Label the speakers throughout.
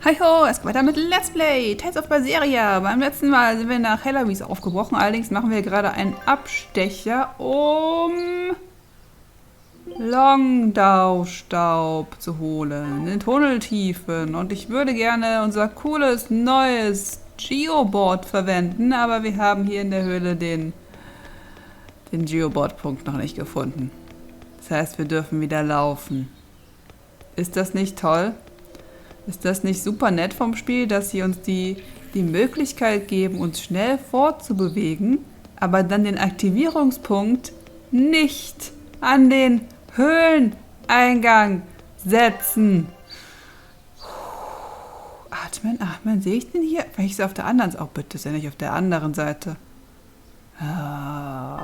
Speaker 1: Hi ho, es geht weiter mit Let's Play Tales of Berseria. Beim letzten Mal sind wir nach Hellawies aufgebrochen. Allerdings machen wir gerade einen Abstecher, um Longdau-Staub zu holen. In Tunneltiefen. Und ich würde gerne unser cooles, neues Geoboard verwenden. Aber wir haben hier in der Höhle den Geoboard-Punkt noch nicht gefunden. Das heißt, wir dürfen wieder laufen. Ist das nicht toll? Ist das nicht super nett vom Spiel, dass sie uns die Möglichkeit geben, uns schnell fortzubewegen, aber dann den Aktivierungspunkt nicht an den Höhleneingang setzen? Atmen, atmen. Sehe ich den hier? Vielleicht ist er auf der anderen Seite. Oh, bitte ist er nicht auf der anderen Seite.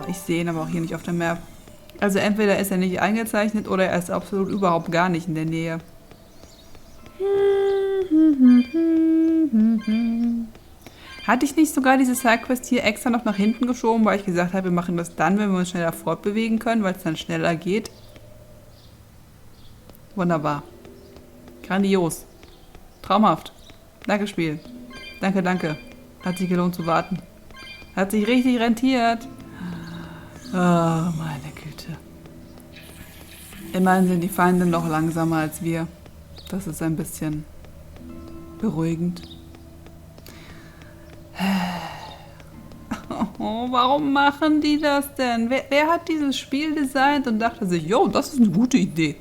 Speaker 1: Ich sehe ihn aber auch hier nicht auf der Map. Also entweder ist er nicht eingezeichnet oder er ist absolut überhaupt gar nicht in der Nähe. Hatte ich nicht sogar diese Sidequest hier extra noch nach hinten geschoben, weil ich gesagt habe, wir machen das dann, wenn wir uns schneller fortbewegen können, weil es dann schneller geht? Wunderbar. Grandios. Traumhaft. Danke, Spiel. Danke, danke. Hat sich gelohnt zu warten. Hat sich richtig rentiert. Oh, meine Güte. Immerhin sind die Feinde noch langsamer als wir. Das ist ein bisschen beruhigend. Oh, warum machen die das denn? Wer hat dieses Spiel designt und dachte sich, jo, das ist eine gute Idee.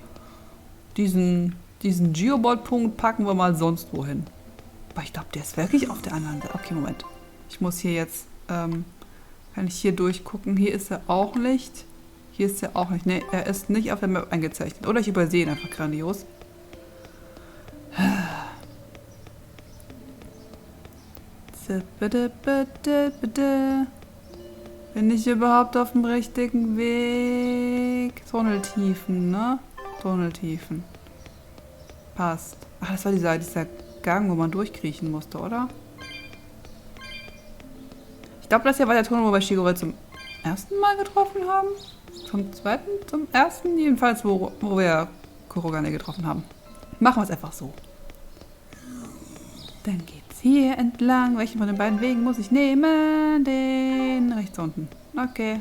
Speaker 1: Diesen Geoboard-Punkt packen wir mal sonst wohin. Aber ich glaube, der ist wirklich auf der anderen Seite. Okay, Moment. Ich muss hier jetzt, kann ich hier durchgucken. Hier ist er auch nicht. Hier ist er auch nicht. Ne, er ist nicht auf der Map eingezeichnet. Oder ich übersehe ihn einfach grandios. Bin ich überhaupt auf dem richtigen Weg? Tunneltiefen, ne? Tunneltiefen. Passt. Ach, das war dieser Gang, wo man durchkriechen musste, oder? Ich glaube, das hier war der Tunnel, wo wir Shigure zum ersten Mal getroffen haben. Zum zweiten? Zum ersten? Jedenfalls, wo wir Kurogane getroffen haben. Machen wir es einfach so. Dann geht's hier entlang. Welchen von den beiden Wegen muss ich nehmen? Den rechts unten. Okay.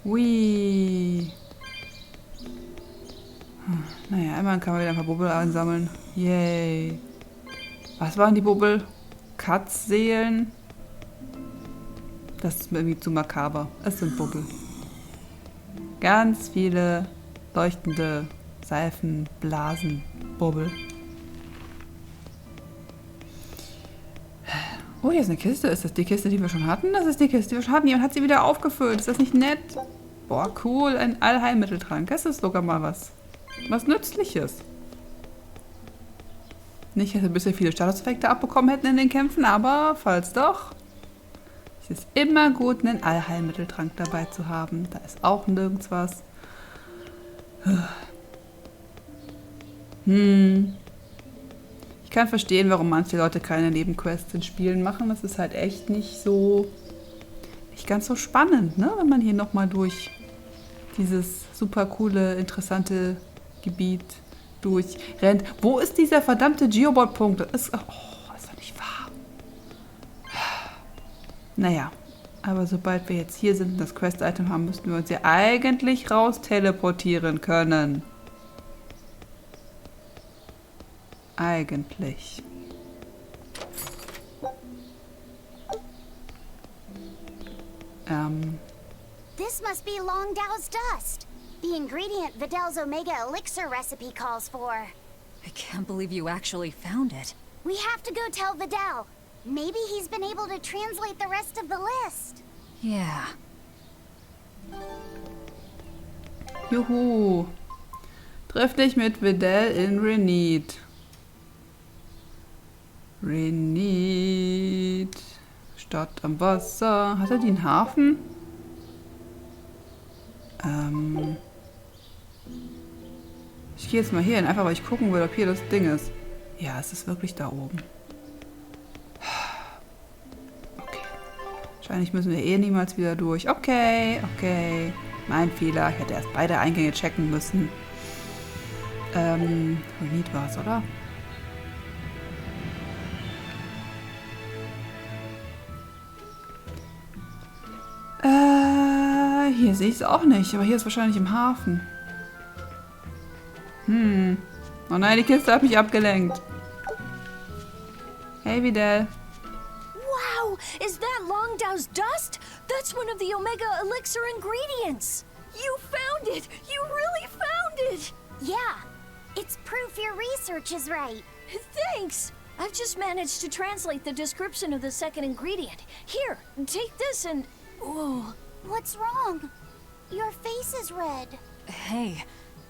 Speaker 1: Hui. Naja, immerhin kann man wieder ein paar Bubbel einsammeln. Yay. Was waren die Bubbel? Katzseelen? Das ist irgendwie zu makaber. Es sind Bubbel. Ganz viele leuchtende Seifen, Blasen, Bubbel. Oh, hier ist eine Kiste. Ist das die Kiste, die wir schon hatten? Das ist die Kiste, die wir schon hatten. Jemand hat sie wieder aufgefüllt. Ist das nicht nett? Boah, cool. Ein Allheilmitteltrank. Das ist sogar mal was Nützliches. Nicht, dass wir bisher viele Statuseffekte abbekommen hätten in den Kämpfen, aber falls doch, es ist immer gut, einen Allheilmitteltrank dabei zu haben. Da ist auch nirgends was. Ich kann verstehen, warum manche Leute keine Nebenquests in Spielen machen. Das ist halt echt nicht ganz so spannend, ne? Wenn man hier nochmal durch dieses super coole, interessante Gebiet durchrennt. Wo ist dieser verdammte Geoboard-Punkt? Das ist doch nicht wahr. Naja, aber sobald wir jetzt hier sind und das Quest-Item haben, müssten wir uns ja eigentlich raus teleportieren können. Eigentlich.
Speaker 2: This must be Longdau's dust. The ingredient Vidal's Omega Elixir recipe calls for.
Speaker 3: I can't believe you actually found it.
Speaker 2: We have to go tell Vidal. Maybe he's been able to translate the rest of the list.
Speaker 3: Yeah.
Speaker 1: Juhu. Triff dich mit Vidal in Renit. Renit. Stadt am Wasser. Hat er die einen Hafen? Ich gehe jetzt mal hier hin, einfach weil ich gucken will, ob hier das Ding ist. Ja, es ist wirklich da oben. Okay. Wahrscheinlich müssen wir niemals wieder durch. Okay. Mein Fehler. Ich hätte erst beide Eingänge checken müssen. Renit war es, oder? hier sehe ich es auch nicht, aber hier ist wahrscheinlich im Hafen. Oh nein, die Kiste hat mich abgelenkt. Hey, Videl.
Speaker 4: Wow, is that Longdow's dust? That's one of the Omega Elixir ingredients. You found it! You really found it!
Speaker 2: Yeah, it's proof your research is right.
Speaker 4: Thanks! I've just managed to translate the description of the second ingredient. Here, take this and... Whoa.
Speaker 2: What's wrong? Your face is red.
Speaker 3: Hey,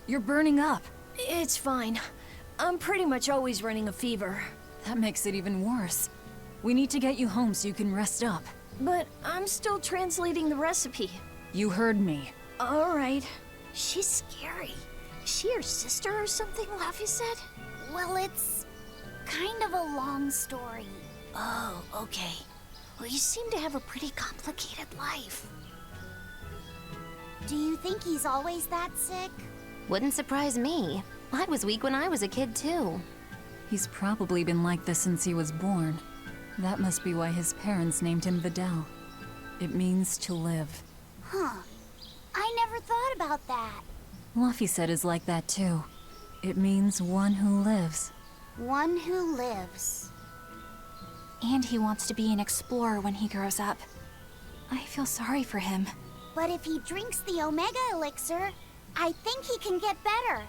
Speaker 3: you're burning up.
Speaker 4: It's fine. I'm pretty much always running a fever.
Speaker 3: That makes it even worse. We need to get you home so you can rest up.
Speaker 4: But I'm still translating the recipe.
Speaker 3: You heard me.
Speaker 4: Alright. She's scary. Is she your sister or something, Laffy said?
Speaker 2: Well, it's kind of a long story.
Speaker 4: Oh, okay. Well, you seem to have a pretty complicated life.
Speaker 2: Do you think he's always that sick?
Speaker 5: Wouldn't surprise me. I was weak when I was a kid, too.
Speaker 3: He's probably been like this since he was born. That must be why his parents named him Videl. It means to live.
Speaker 2: Huh. I never thought about that.
Speaker 3: Luffy said is like that too. It means one who lives.
Speaker 2: One who lives.
Speaker 6: And he wants to be an explorer when he grows up. I feel sorry for him.
Speaker 2: But if he drinks the Omega Elixir, I think he can get better.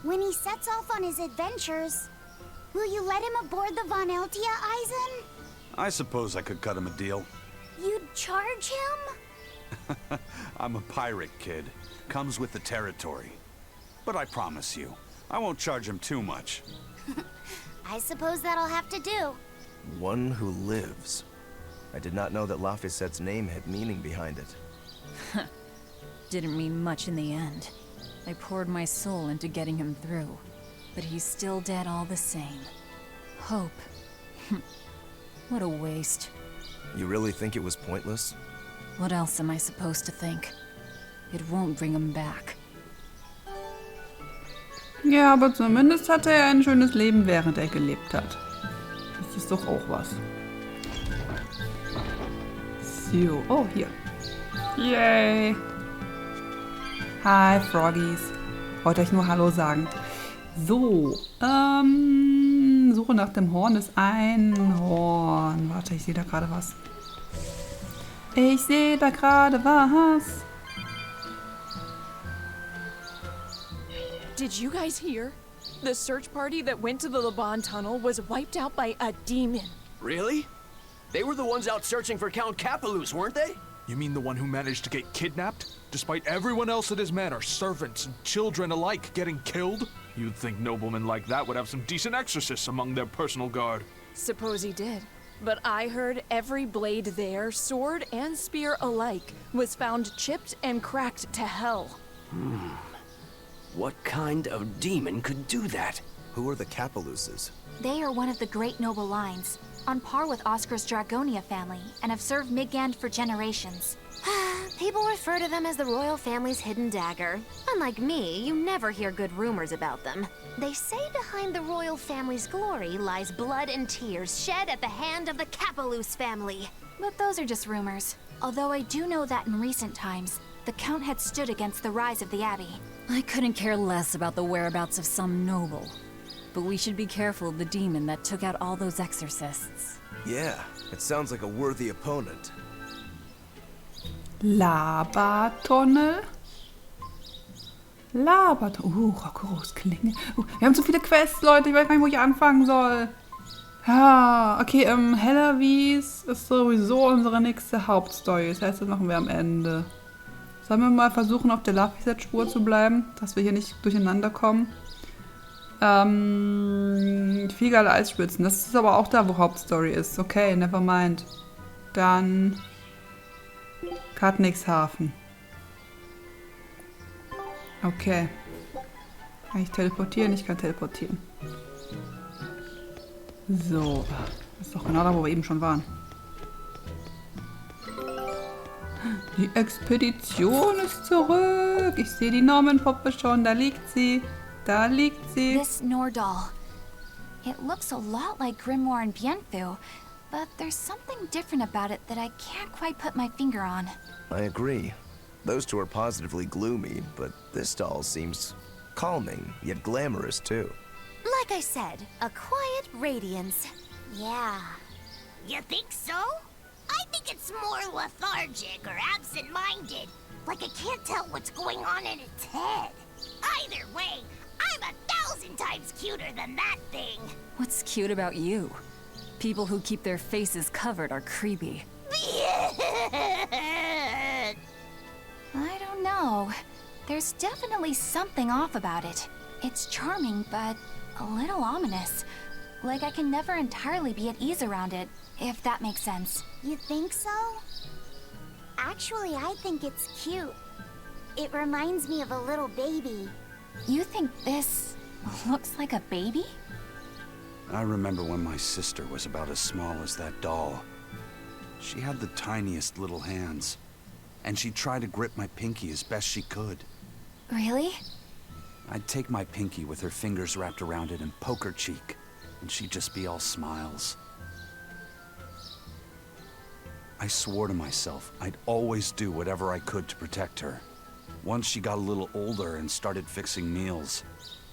Speaker 2: When he sets off on his adventures, will you let him aboard the VanyllaChan, Eizens?
Speaker 7: I suppose I could cut him a deal.
Speaker 2: You'd charge him?
Speaker 7: I'm a pirate, kid. Comes with the territory. But I promise you, I won't charge him too much.
Speaker 2: I suppose that'll have to do.
Speaker 8: One who lives. I did not know that Laphicette's name had meaning behind it.
Speaker 3: Didn't mean much in the end. I poured my soul into getting him through. But he's still dead all the same. Hope. What a waste.
Speaker 8: You really think it was pointless?
Speaker 3: What else am I supposed to think? It won't bring him back.
Speaker 1: Ja, aber zumindest hatte er ein schönes Leben, während er gelebt hat. Das ist doch auch was. So, oh, hier. Yay. Hi, Froggies. Wollte euch nur Hallo sagen. So, Suche nach dem Horn des Einhorn. Warte, ich sehe da gerade was. Ich sehe da gerade was.
Speaker 9: Did you guys hear? The search party that went to the Laban tunnel was wiped out by a demon.
Speaker 10: Really? They were the ones out searching for Count Capelus, weren't they?
Speaker 11: You mean the one who managed to get kidnapped? Despite everyone else at his manor, servants and children alike, getting killed? You'd think noblemen like that would have some decent exorcists among their personal guard.
Speaker 9: Suppose he did. But I heard every blade there, sword and spear alike, was found chipped and cracked to hell.
Speaker 10: What kind of demon could do that?
Speaker 8: Who are the Capeluses?
Speaker 6: They are one of the great noble lines, on par with Oscar's Dragonia family, and have served Midgand for generations.
Speaker 5: People refer to them as the royal family's hidden dagger. Unlike me, you never hear good rumors about them. They say behind the royal family's glory lies blood and tears shed at the hand of the Capelus family.
Speaker 6: But those are just rumors. Although I do know that in recent times, the Count had stood against the rise of the Abbey.
Speaker 3: I couldn't care less about the whereabouts of some noble. But we should be careful of the demon that took out all those exorcists.
Speaker 8: Yeah, it sounds like a worthy opponent.
Speaker 1: Labertunnel. Labertunnel. Rokuros Klinge. Wir haben zu viele Quests, Leute. Ich weiß gar nicht, wo ich anfangen soll. Ja, okay, Hellawies ist sowieso unsere nächste Hauptstory. Das heißt, das machen wir am Ende. Sollen wir mal versuchen, auf der Laphicet-Spur zu bleiben, dass wir hier nicht durcheinander kommen? Viel geile Eisspitzen. Das ist aber auch da, wo Hauptstory ist. Okay, never mind. Dann Katnixhafen. Okay. Kann ich teleportieren? Ich kann teleportieren. So. Das ist doch genau da, wo wir eben schon waren. Die Expedition ist zurück. Ich sehe die Norman-Puppe schon. Da liegt sie. Da liegt sie.
Speaker 6: This Nordal. It looks a lot like Grimoire and Bienfu, but there's something different about it that I can't quite put my finger on.
Speaker 8: I agree. Those two are positively gloomy, but this doll seems calming, yet glamorous too.
Speaker 5: Like I said, a quiet radiance.
Speaker 2: Yeah.
Speaker 12: You think so? I think it's more lethargic or absent-minded. Like it can't tell what's going on in its head. Either way, I'm 1,000 times cuter than that thing.
Speaker 3: What's cute about you? People who keep their faces covered are creepy.
Speaker 6: I don't know. There's definitely something off about it. It's charming, but a little ominous. Like I can never entirely be at ease around it, if that makes sense.
Speaker 2: You think so? Actually, I think it's cute. It reminds me of a little baby.
Speaker 6: You think this looks like a baby?
Speaker 7: I remember when my sister was about as small as that doll. She had the tiniest little hands, and she tried to grip my pinky as best she could.
Speaker 6: Really?
Speaker 7: I'd take my pinky with her fingers wrapped around it and poke her cheek, and she'd just be all smiles. I swore to myself I'd always do whatever I could to protect her. Once she got a little older and started fixing meals,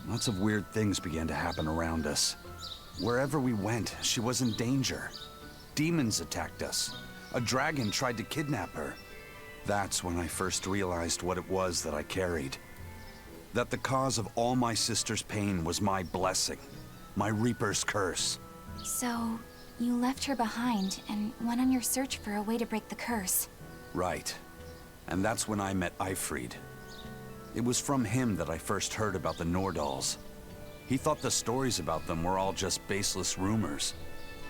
Speaker 7: lots of weird things began to happen around us. Wherever we went, she was in danger. Demons attacked us. A dragon tried to kidnap her. That's when I first realized what it was that I carried. That the cause of all my sister's pain was my blessing, my Reaper's curse.
Speaker 6: So, you left her behind and went on your search for a way to break the curse.
Speaker 7: Right. And that's when I met Eifried. It was from him that I first heard about the Nordals. He thought the stories about them were all just baseless rumors.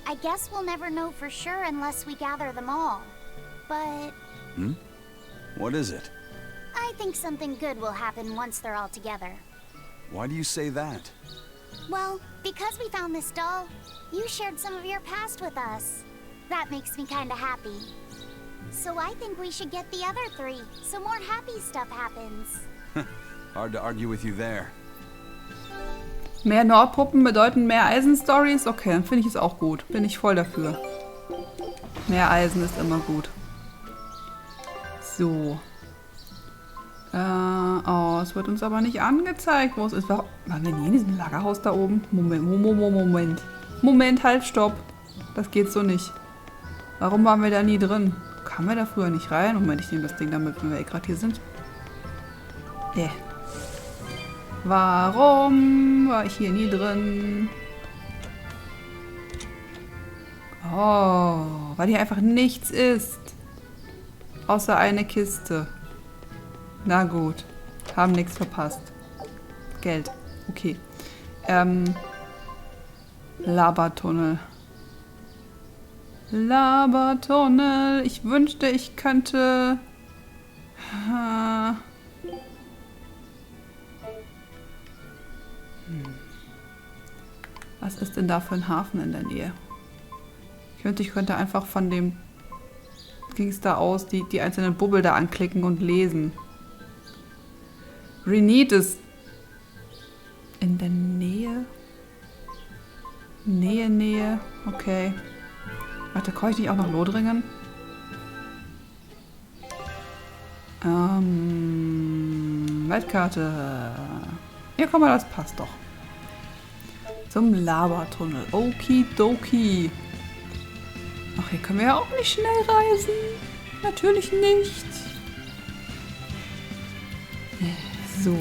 Speaker 2: I guess we'll never know for sure unless we gather them all. But...
Speaker 7: What is it?
Speaker 2: I think something good will happen once they're all together.
Speaker 7: Why do you say that?
Speaker 2: Well, because we found this doll, you shared some of your past with us. That makes me kinda happy. So I think we should get the other three, so more happy stuff happens.
Speaker 7: Hard to argue with you there.
Speaker 1: Mehr Nordpuppen bedeuten mehr Eisen-Stories? Okay, dann finde ich es auch gut. Bin ich voll dafür. Mehr Eisen ist immer gut. So. Oh, es wird uns aber nicht angezeigt, wo es ist. Waren wir nie in diesem Lagerhaus da oben? Moment. Moment, halt, stopp. Das geht so nicht. Warum waren wir da nie drin? Kamen wir da früher nicht rein? Moment, ich nehme das Ding damit, wenn wir gerade hier sind. Warum war ich hier nie drin? Oh, weil hier einfach nichts ist. Außer eine Kiste. Na gut. Haben nichts verpasst. Geld. Okay. Labertunnel. Labertunnel. Ich wünschte, ich könnte... Was ist denn da für ein Hafen in der Nähe? Ich könnte einfach von dem... Ging es da aus, die einzelnen Bubbel da anklicken und lesen. Renit ist in der Nähe. Nähe. Okay. Warte, kann ich nicht auch nach Lothringen? Weltkarte. Ja, guck mal, das passt doch. Zum Labertunnel. Okidoki. Ach, hier können wir ja auch nicht schnell reisen. Natürlich nicht. So.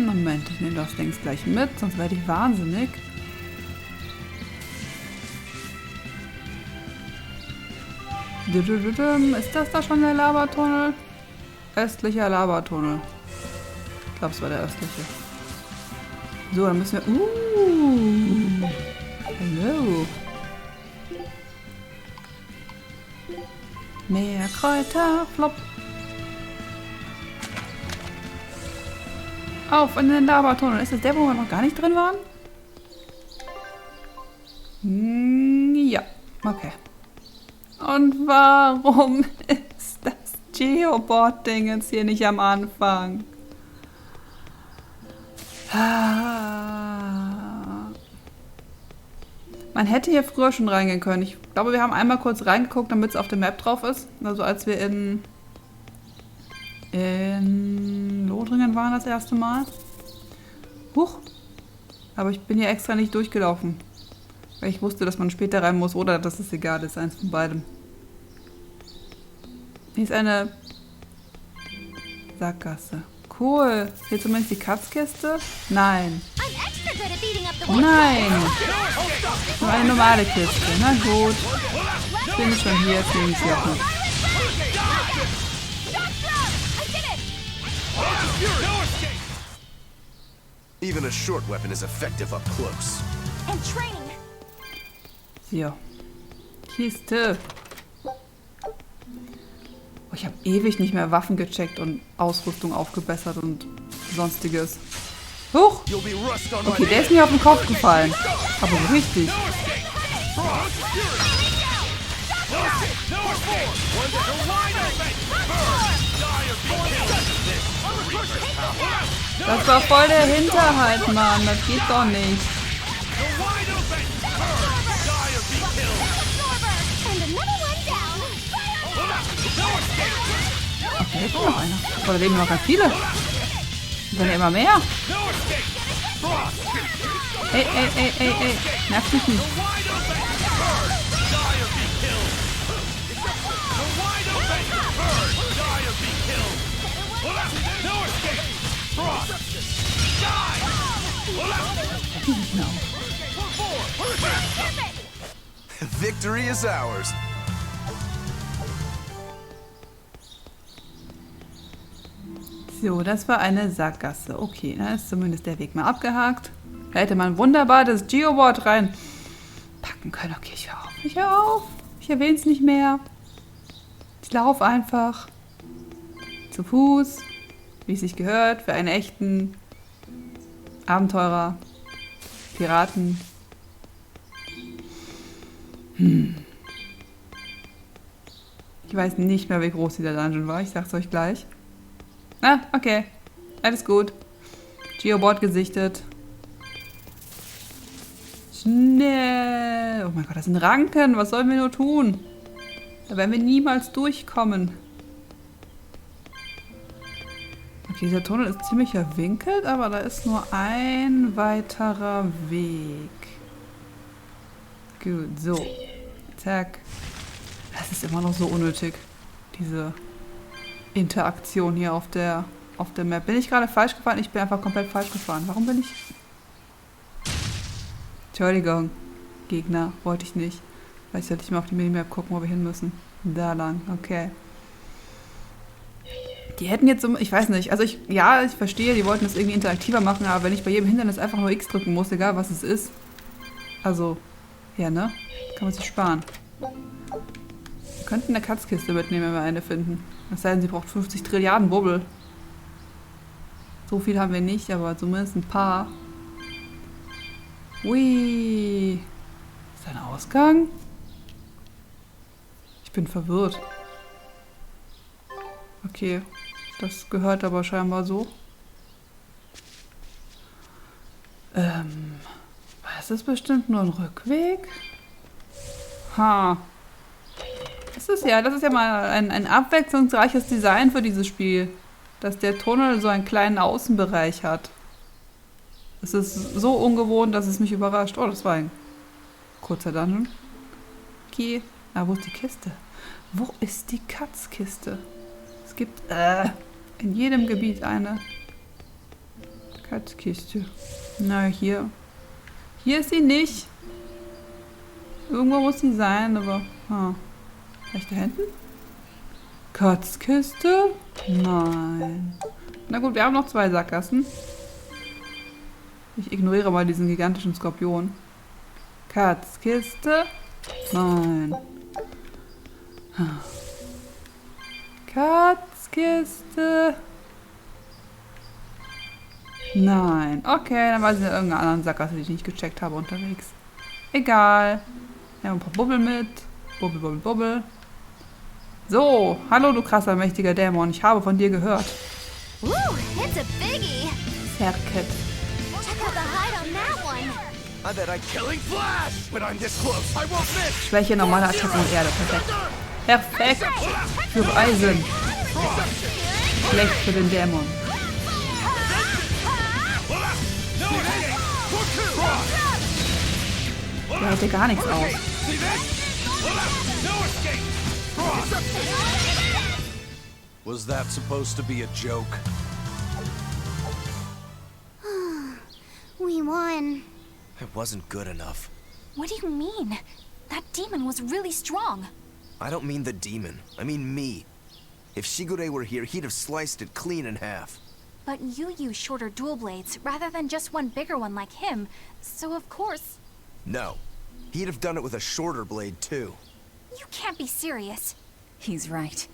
Speaker 1: Moment, ich nehme das Ding gleich mit, sonst werde ich wahnsinnig. Ist das da schon der Labertunnel? Östlicher Labertunnel. Ich glaube, es war der östliche. So, dann müssen wir... Hallo. Mehr Kräuter, flop. Auf in den Labertunnel. Ist das der, wo wir noch gar nicht drin waren? Ja, okay. Und warum ist das Geoboard-Ding jetzt hier nicht am Anfang? Man hätte hier früher schon reingehen können. Ich glaube, wir haben einmal kurz reingeguckt, damit es auf der Map drauf ist. Also als wir in Lothringen waren das erste Mal. Huch. Aber ich bin hier extra nicht durchgelaufen. Weil ich wusste, dass man später rein muss oder dass es egal ist. Eins von beidem. Hier ist eine Sackgasse. Cool. Hier zumindest die Katzkiste? Nein. Nein. Nur eine normale Kiste. Na gut. Ich bin schon hier. Jetzt nehme ich sie auch mit.
Speaker 8: Even a short weapon is effective up close.
Speaker 1: So. Kiste. Oh, ich habe ewig nicht mehr Waffen gecheckt und Ausrüstung aufgebessert und sonstiges. Huch! Okay, der ist mir auf den Kopf gefallen. Aber so richtig. Das war voll der Hinterhalt, Mann. Das geht doch nicht. Okay, jetzt noch einer. Aber da leben noch ganz viele. Und dann immer mehr. Ey. Nervt mich nicht.
Speaker 8: Victory is ours.
Speaker 1: So, das war eine Sackgasse. Okay, da ist zumindest der Weg mal abgehakt. Da hätte man wunderbar das Geoboard reinpacken können. Okay, ich höre auf. Ich erwähne es nicht mehr. Ich laufe einfach zu Fuß, wie es sich gehört, für einen echten Abenteurer, Piraten. Ich weiß nicht mehr, wie groß dieser Dungeon war. Ich sag's euch gleich. Ah, okay. Alles gut. Geoboard gesichtet. Schnell. Oh mein Gott, das sind Ranken. Was sollen wir nur tun? Da werden wir niemals durchkommen. Okay, dieser Tunnel ist ziemlich verwinkelt, aber da ist nur ein weiterer Weg. Gut, so. Zack. Das ist immer noch so unnötig, diese Interaktion hier auf der Map. Bin ich gerade falsch gefahren? Ich bin einfach komplett falsch gefahren. Warum bin ich... Entschuldigung, Gegner, wollte ich nicht. Vielleicht sollte ich mal auf die Minimap gucken, wo wir hin müssen. Da lang, okay. Die hätten jetzt so, ich weiß nicht, also ich verstehe, die wollten das irgendwie interaktiver machen, aber wenn ich bei jedem Hindernis einfach nur X drücken muss, egal was es ist. Also, ja, ne? Kann man sich sparen. Wir könnten eine Katzkiste mitnehmen, wenn wir eine finden. Es sei denn, sie braucht 50 Trilliarden Bubbel. So viel haben wir nicht, aber zumindest ein paar. Ui. Ist da ein Ausgang? Ich bin verwirrt. Okay. Das gehört aber scheinbar so. Das ist bestimmt nur ein Rückweg. Ha. Das ist ja mal ein abwechslungsreiches Design für dieses Spiel. Dass der Tunnel so einen kleinen Außenbereich hat. Es ist so ungewohnt, dass es mich überrascht. Oh, das war ein kurzer Dungeon. Okay. Ah, wo ist die Kiste? Wo ist die Katzkiste? Es gibt in jedem Gebiet eine Katzkiste. Na, hier. Hier ist sie nicht. Irgendwo muss sie sein, aber... Vielleicht da hinten? Katzkiste? Nein. Na gut, wir haben noch 2 Sackgassen. Ich ignoriere mal diesen gigantischen Skorpion. Katzkiste? Nein. Katzkiste? Nein. Okay, dann war sie in irgendeiner anderen Sackgasse, die ich nicht gecheckt habe, unterwegs. Egal. Wir haben ein paar Bubbel mit. Bubbel, Bubbel, Bubbel. So, hallo du krasser, mächtiger Dämon. Ich habe von dir gehört.
Speaker 5: Ooh, it's a biggie.
Speaker 1: Serket.
Speaker 5: Check out the hide on that one.
Speaker 8: I bet I killing flash, but I'm this close. I won't miss.
Speaker 1: Schwäche, normale Attacke und Erde. Perfekt. Perfekt. Für Eisen. Schlecht für den Dämon. Der hätte gar nichts aus.
Speaker 7: Was that supposed to be a joke?
Speaker 2: We won.
Speaker 8: It wasn't good enough.
Speaker 6: What do you mean? That demon was really strong.
Speaker 8: I don't mean the demon. I mean me. If Shigure were here, he'd have sliced it clean in half.
Speaker 6: But you use shorter dual blades rather than just one bigger one like him, so of course...
Speaker 8: No. He'd have done it with a shorter blade, too.
Speaker 6: You can't be serious.
Speaker 3: He's right.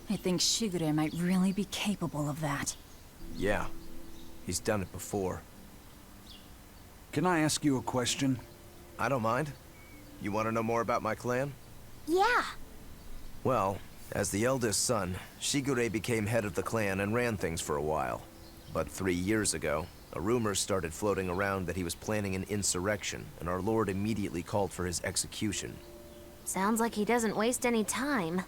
Speaker 3: I think Shigure might really be capable of that.
Speaker 8: Yeah. He's done it before.
Speaker 7: Can I ask you a question?
Speaker 8: I don't mind. You want to know more about my clan?
Speaker 2: Yeah.
Speaker 8: Well, as the eldest son, Shigure became head of the clan and ran things for a while. But 3 years ago, a rumor started floating around that he was planning an insurrection, and our lord immediately called for his execution.
Speaker 5: Sounds like he doesn't waste any time.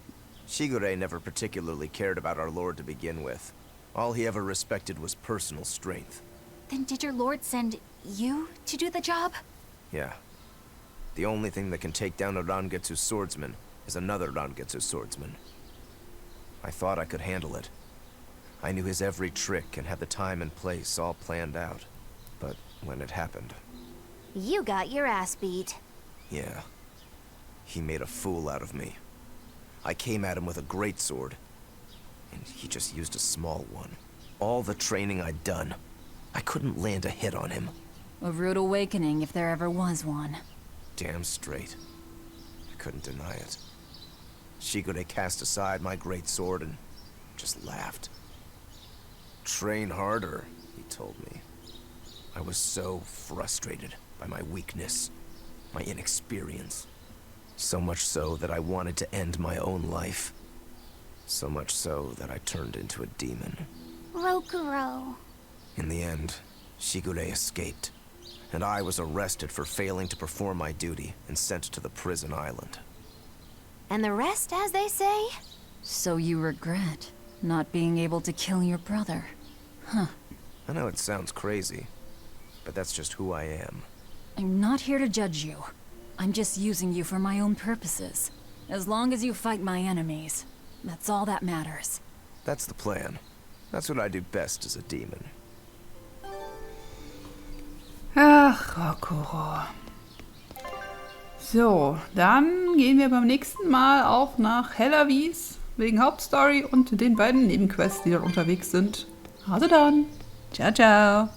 Speaker 8: Shigure never particularly cared about our lord to begin with. All he ever respected was personal strength.
Speaker 6: Then did your lord send you to do the job?
Speaker 8: Yeah. The only thing that can take down a Rangetsu swordsman is another Rangetsu swordsman. I thought I could handle it. I knew his every trick and had the time and place all planned out. But when it happened...
Speaker 5: You got your ass beat.
Speaker 8: Yeah. He made a fool out of me. I came at him with a greatsword, and he just used a small one. All the training I'd done, I couldn't land a hit on him.
Speaker 3: A rude awakening if there ever was one.
Speaker 8: Damn straight. I couldn't deny it. Shigure cast aside my greatsword and just laughed. Train harder, he told me. I was so frustrated by my weakness, my inexperience. So much so that I wanted to end my own life. So much so that I turned into a demon.
Speaker 2: Rokuro.
Speaker 8: In the end, Shigure escaped, and I was arrested for failing to perform my duty and sent to the prison island.
Speaker 5: And the rest, as they say?
Speaker 3: So you regret not being able to kill your brother? Huh.
Speaker 8: I know it sounds crazy, but that's just who I am.
Speaker 3: I'm not here to judge you. I'm just using you for my own purposes. As long as you fight my enemies, that's all that matters.
Speaker 8: That's the plan. That's what I do best as a demon.
Speaker 1: Ach, Rokuro. So, dann gehen wir beim nächsten Mal auch nach Hellawies wegen Hauptstory und den beiden Nebenquests, die dort unterwegs sind. Also dann. Ciao, ciao.